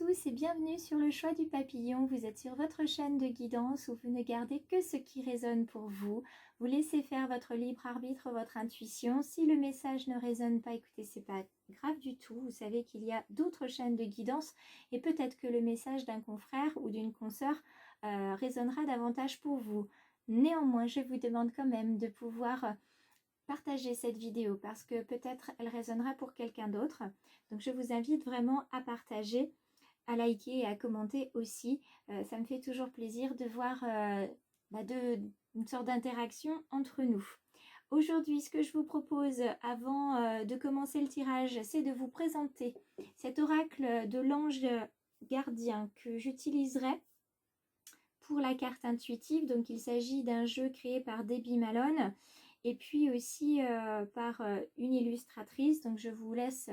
tous et bienvenue sur le choix du papillon. Vous êtes sur votre chaîne de guidance où vous ne gardez que ce qui résonne pour vous. Vous laissez faire votre libre arbitre, votre intuition. Si le message ne résonne pas, écoutez, c'est pas grave du tout. Vous savez qu'il y a d'autres chaînes de guidance et peut-être que le message d'un confrère ou d'une consoeur résonnera davantage pour vous. Néanmoins, je vous demande quand même de pouvoir partager cette vidéo parce que peut-être elle résonnera pour quelqu'un d'autre. Donc je vous invite vraiment à partager, à liker et à commenter aussi. Ça me fait toujours plaisir de voir une sorte d'interaction entre nous. Aujourd'hui, ce que je vous propose avant de commencer le tirage, c'est de vous présenter cet oracle de l'ange gardien que j'utiliserai pour la carte intuitive. Donc il s'agit d'un jeu créé par Debbie Malone et puis aussi par une illustratrice. Donc je vous laisse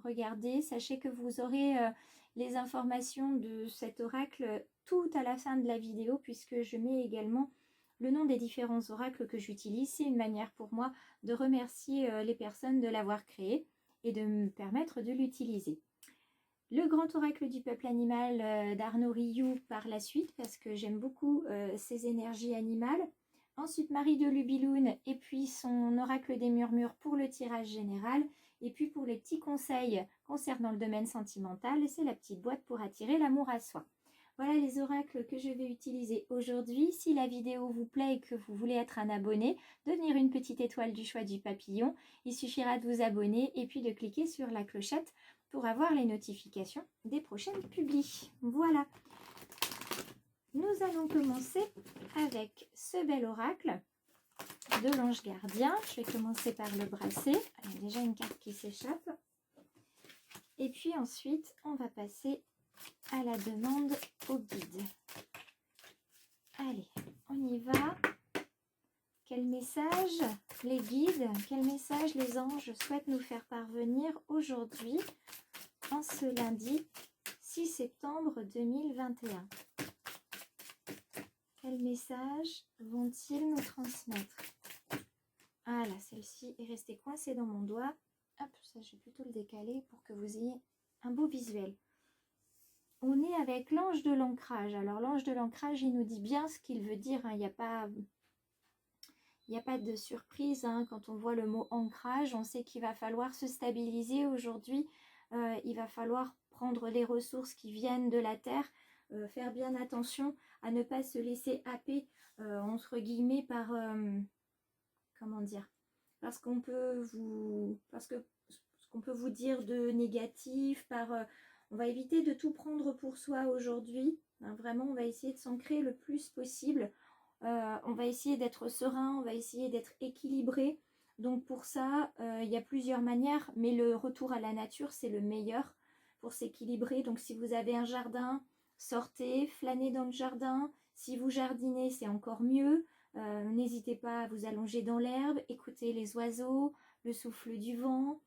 regarder. Sachez que vous aurez les informations de cet oracle tout à la fin de la vidéo, puisque je mets également le nom des différents oracles que j'utilise. C'est une manière pour moi de remercier les personnes de l'avoir créé et de me permettre de l'utiliser. Le grand oracle du peuple animal d'Arnaud Rioux par la suite, parce que j'aime beaucoup ces énergies animales. Ensuite, Marie de Lubiloun et puis son oracle des murmures pour le tirage général. Et puis pour les petits conseils concernant le domaine sentimental, c'est la petite boîte pour attirer l'amour à soi. Voilà les oracles que je vais utiliser aujourd'hui. Si la vidéo vous plaît et que vous voulez être un abonné, devenir une petite étoile du choix du papillon, il suffira de vous abonner et puis de cliquer sur la clochette pour avoir les notifications des prochaines publis. Voilà. Nous allons commencer avec ce bel oracle de l'ange gardien. Je vais commencer par le brasser. Il y a déjà une carte qui s'échappe. Et puis ensuite, on va passer à la demande au guide. Allez, on y va. Quel message les guides, quel message les anges souhaitent nous faire parvenir aujourd'hui, en ce lundi 6 septembre 2021. Quel message vont-ils nous transmettre? Ah là, celle-ci est restée coincée dans mon doigt. Hop, ça je vais plutôt le décaler pour que vous ayez un beau visuel. On est avec l'ange de l'ancrage. Alors l'ange de l'ancrage, il nous dit bien ce qu'il veut dire. Il n'y a pas de surprise. Quand on voit le mot ancrage, on sait qu'il va falloir se stabiliser aujourd'hui. Il va falloir prendre les ressources qui viennent de la terre. Faire bien attention à ne pas se laisser happer, entre guillemets, par... comment dire, parce qu'on peut vous dire de négatif, on va éviter de tout prendre pour soi aujourd'hui. Vraiment, on va essayer de s'ancrer le plus possible. On va essayer d'être serein, on va essayer d'être équilibré. Donc pour ça, il y a plusieurs manières, mais le retour à la nature, c'est le meilleur pour s'équilibrer. Donc si vous avez un jardin, sortez, flânez dans le jardin. Si vous jardinez, c'est encore mieux. N'hésitez pas à vous allonger dans l'herbe, écoutez les oiseaux, le souffle du vent,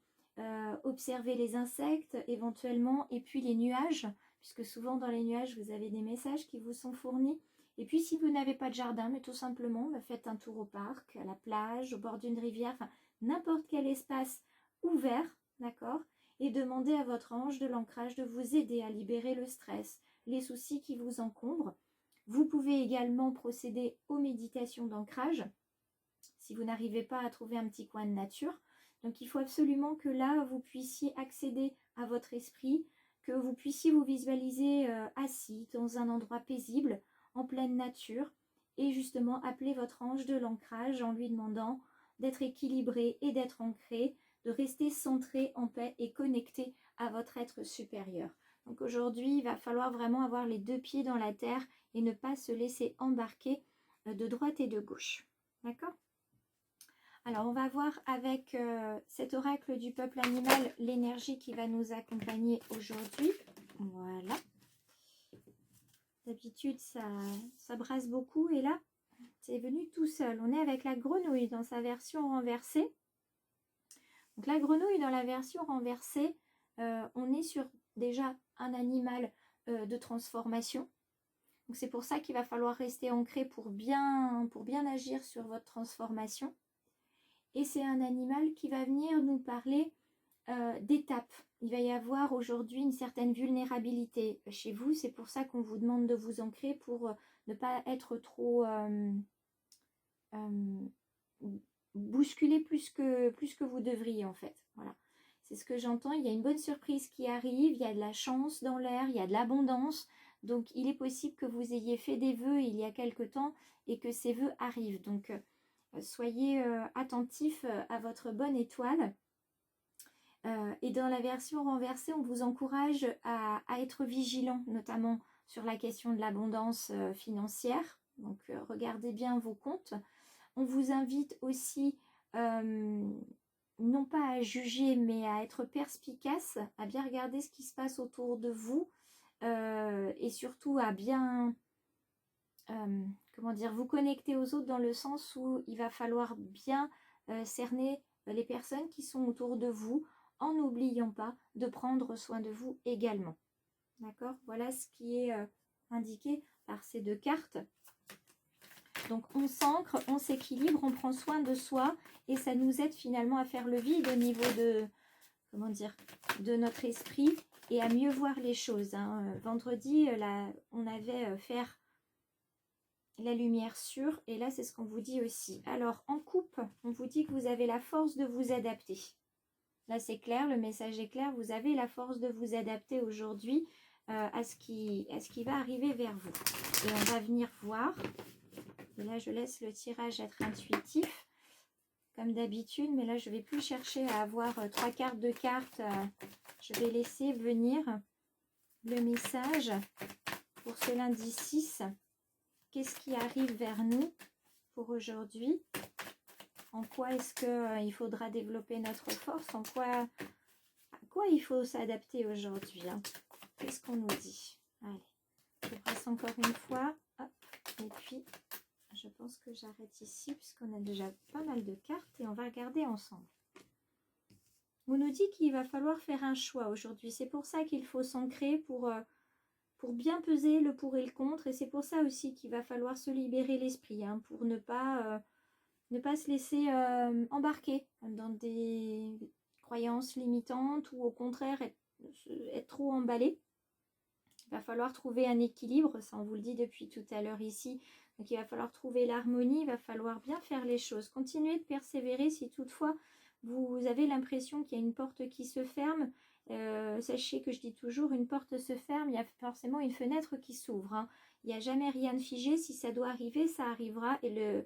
observez les insectes éventuellement, et puis les nuages, puisque souvent dans les nuages, vous avez des messages qui vous sont fournis. Et puis si vous n'avez pas de jardin, mais tout simplement, faites un tour au parc, à la plage, au bord d'une rivière, enfin n'importe quel espace ouvert, d'accord, et demandez à votre ange de l'ancrage de vous aider à libérer le stress, les soucis qui vous encombrent. Vous pouvez également procéder aux méditations d'ancrage si vous n'arrivez pas à trouver un petit coin de nature. Donc il faut absolument que là, vous puissiez accéder à votre esprit, que vous puissiez vous visualiser assis dans un endroit paisible, en pleine nature, et justement appeler votre ange de l'ancrage en lui demandant d'être équilibré et d'être ancré, de rester centré en paix et connecté à votre être supérieur. Donc aujourd'hui, il va falloir vraiment avoir les deux pieds dans la terre et ne pas se laisser embarquer de droite et de gauche. D'accord? Alors, on va voir avec cet oracle du peuple animal l'énergie qui va nous accompagner aujourd'hui. Voilà. D'habitude, ça brasse beaucoup et là, c'est venu tout seul. On est avec la grenouille dans sa version renversée. Donc, la grenouille dans la version renversée, on est sur déjà un animal de transformation. Donc c'est pour ça qu'il va falloir rester ancré pour bien agir sur votre transformation. Et c'est un animal qui va venir nous parler d'étapes. Il va y avoir aujourd'hui une certaine vulnérabilité chez vous. C'est pour ça qu'on vous demande de vous ancrer pour ne pas être trop bousculé plus que vous devriez en fait. Voilà. C'est ce que j'entends. Il y a une bonne surprise qui arrive. Il y a de la chance dans l'air. Il y a de l'abondance. Donc, il est possible que vous ayez fait des vœux il y a quelque temps et que ces vœux arrivent. Donc, soyez attentifs à votre bonne étoile. Et dans la version renversée, on vous encourage à être vigilant, notamment sur la question de l'abondance financière. Donc, regardez bien vos comptes. On vous invite aussi, non pas à juger, mais à être perspicace, à bien regarder ce qui se passe autour de vous et surtout à bien, comment dire, vous connecter aux autres dans le sens où il va falloir bien cerner les personnes qui sont autour de vous, en n'oubliant pas de prendre soin de vous également. D'accord? Voilà ce qui est indiqué par ces deux cartes. Donc on s'ancre, on s'équilibre, on prend soin de soi et ça nous aide finalement à faire le vide au niveau de, comment dire, de notre esprit et à mieux voir les choses. Hein. Vendredi, là, on avait faire la lumière sur et là c'est ce qu'on vous dit aussi. Alors en couple, on vous dit que vous avez la force de vous adapter. Là, c'est clair, le message est clair. Vous avez la force de vous adapter aujourd'hui à ce qui va arriver vers vous. Et on va venir voir. Et là, je laisse le tirage être intuitif, comme d'habitude. Mais là, je ne vais plus chercher à avoir 3 cartes de cartes. Je vais laisser venir le message pour ce lundi 6. Qu'est-ce qui arrive vers nous pour aujourd'hui ? En quoi est-ce qu'il faudra développer notre force? En quoi, à quoi il faut s'adapter aujourd'hui? Hein? Qu'est-ce qu'on nous dit? Allez, je passe encore une fois. Hop. Et puis, je pense que j'arrête ici puisqu'on a déjà pas mal de cartes et on va regarder ensemble. On nous dit qu'il va falloir faire un choix aujourd'hui. C'est pour ça qu'il faut s'ancrer pour bien peser le pour et le contre. Et c'est pour ça aussi qu'il va falloir se libérer l'esprit hein, pour ne pas se laisser embarquer dans des croyances limitantes ou au contraire être trop emballé. Il va falloir trouver un équilibre, ça on vous le dit depuis tout à l'heure ici. Donc il va falloir trouver l'harmonie, il va falloir bien faire les choses. Continuez de persévérer si toutefois vous avez l'impression qu'il y a une porte qui se ferme. Sachez que je dis toujours, une porte se ferme, il y a forcément une fenêtre qui s'ouvre. Hein. Il n'y a jamais rien de figé, si ça doit arriver, ça arrivera et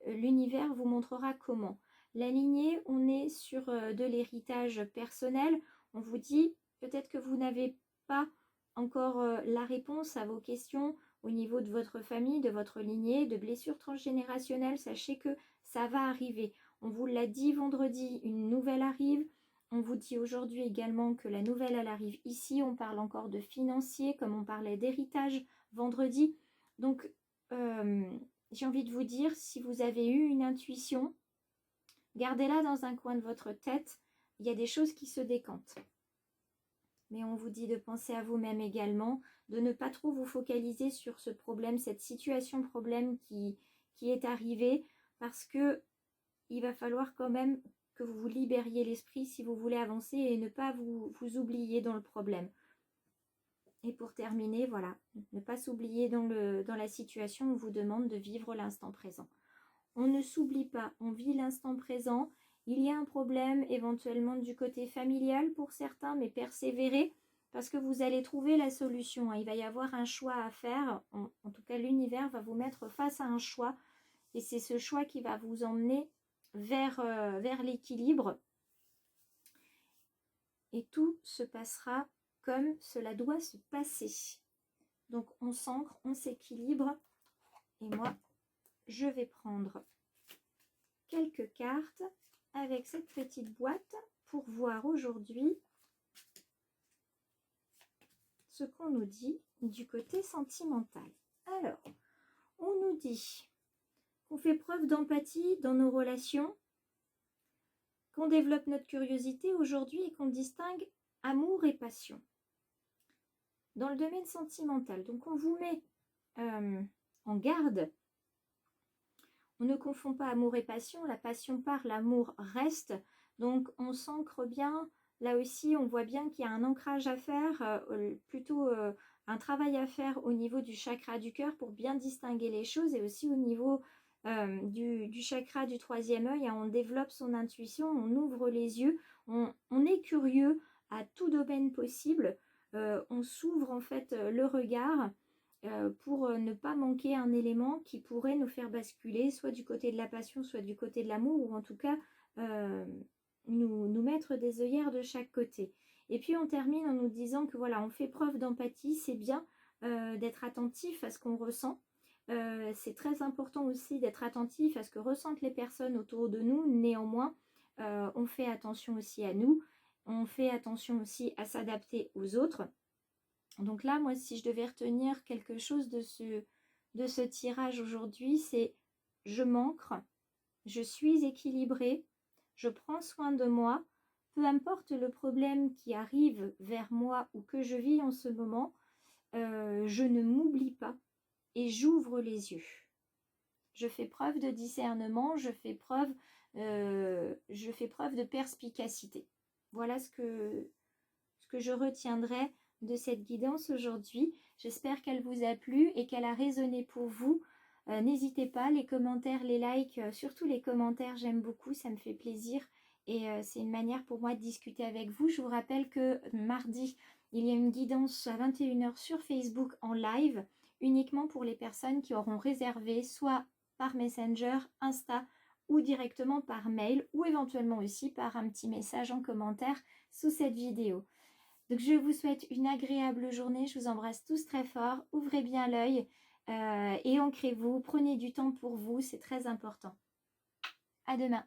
l'univers vous montrera comment. La lignée, on est sur de l'héritage personnel. On vous dit peut-être que vous n'avez pas encore la réponse à vos questions au niveau de votre famille, de votre lignée, de blessures transgénérationnelles. Sachez que ça va arriver. On vous l'a dit vendredi, une nouvelle arrive. On vous dit aujourd'hui également que la nouvelle, elle arrive ici. On parle encore de financier, comme on parlait d'héritage vendredi. Donc, j'ai envie de vous dire, si vous avez eu une intuition, gardez-la dans un coin de votre tête. Il y a des choses qui se décantent. Mais on vous dit de penser à vous-même également, de ne pas trop vous focaliser sur ce problème, cette situation problème qui est arrivée, parce que il va falloir quand même que vous vous libériez l'esprit si vous voulez avancer et ne pas vous oublier dans le problème. Et pour terminer, voilà, ne pas s'oublier dans la situation où on vous demande de vivre l'instant présent. On ne s'oublie pas, on vit l'instant présent. Il y a un problème éventuellement du côté familial pour certains, mais persévérez parce que vous allez trouver la solution. Il va y avoir un choix à faire. En tout cas, l'univers va vous mettre face à un choix et c'est ce choix qui va vous emmener vers l'équilibre. Et tout se passera comme cela doit se passer. Donc on s'ancre, on s'équilibre. Et moi, je vais prendre quelques cartes avec cette petite boîte pour voir aujourd'hui ce qu'on nous dit du côté sentimental. Alors, on nous dit qu'on fait preuve d'empathie dans nos relations, qu'on développe notre curiosité aujourd'hui et qu'on distingue amour et passion. Dans le domaine sentimental, donc on vous met en garde. On ne confond pas amour et passion. La passion part, l'amour reste. Donc on s'ancre bien. Là aussi, on voit bien qu'il y a un ancrage à faire, plutôt un travail à faire au niveau du chakra du cœur pour bien distinguer les choses, et aussi au niveau du chakra du troisième œil. On développe son intuition, on ouvre les yeux, on est curieux à tout domaine possible, on s'ouvre en fait le regard pour ne pas manquer un élément qui pourrait nous faire basculer soit du côté de la passion, soit du côté de l'amour, ou en tout cas nous mettre des œillères de chaque côté. Et puis on termine en nous disant que voilà, on fait preuve d'empathie, c'est bien d'être attentif à ce qu'on ressent. C'est très important aussi d'être attentif à ce que ressentent les personnes autour de nous. Néanmoins, on fait attention aussi à nous, on fait attention aussi à s'adapter aux autres. Donc là, moi, si je devais retenir quelque chose de ce tirage aujourd'hui, c'est je m'ancre, je suis équilibrée, je prends soin de moi, peu importe le problème qui arrive vers moi ou que je vis en ce moment, je ne m'oublie pas et j'ouvre les yeux. Je fais preuve de discernement, je fais preuve de perspicacité. Voilà ce que je retiendrai de cette guidance aujourd'hui. J'espère qu'elle vous a plu et qu'elle a résonné pour vous. N'hésitez pas, les commentaires, les likes, surtout les commentaires, j'aime beaucoup, ça me fait plaisir. Et c'est une manière pour moi de discuter avec vous. Je vous rappelle que mardi, il y a une guidance à 21h sur Facebook en live, uniquement pour les personnes qui auront réservé, soit par Messenger, Insta, ou directement par mail, ou éventuellement aussi par un petit message en commentaire sous cette vidéo. Donc je vous souhaite une agréable journée, je vous embrasse tous très fort, ouvrez bien l'œil et ancrez-vous, prenez du temps pour vous, c'est très important. À demain.